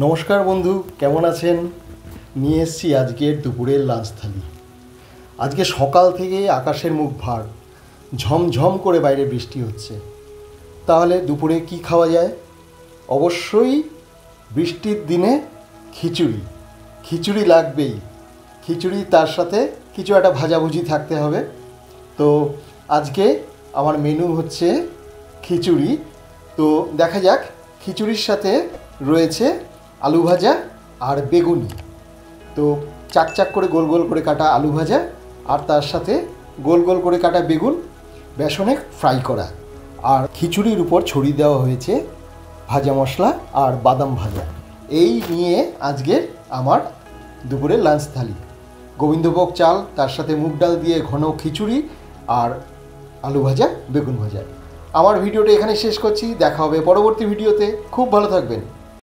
নমস্কার বন্ধু, কেমন আছেন? নিয়ে এসেছি আজকের দুপুরের লাঞ্চ থালি। আজকে সকাল থেকে আকাশের মুখ ভার, ঝমঝম করে বাইরে বৃষ্টি হচ্ছে। তাহলে দুপুরে কি খাওয়া যায়? অবশ্যই বৃষ্টির দিনে খিচুড়ি। খিচুড়ি লাগবেই। খিচুড়ি তার সাথে কিছু একটা ভাজাভুজি থাকতে হবে। তো আজকে আমার মেনু হচ্ছে খিচুড়ি। তো দেখা যাক, খিচুড়ির সাথে রয়েছে আলু ভাজা আর বেগুনি। তো চাক চাক করে গোল গোল করে কাটা আলু ভাজা আর তার সাথে গোল গোল করে কাটা বেগুন বেসনে ফ্রাই করা, আর খিচুড়ির উপর ছড়িয়ে দেওয়া হয়েছে ভাজা মশলা আর বাদাম ভাজা। এই নিয়ে আজকের আমার দুপুরের লাঞ্চ থালি। গোবিন্দভোগ চাল, তার সাথে মুগ ডাল দিয়ে ঘন খিচুড়ি আর আলু ভাজা, বেগুন ভাজা। আমার ভিডিওটা এখানে শেষ করছি। দেখা হবে পরবর্তী ভিডিওতে। খুব ভালো থাকবেন।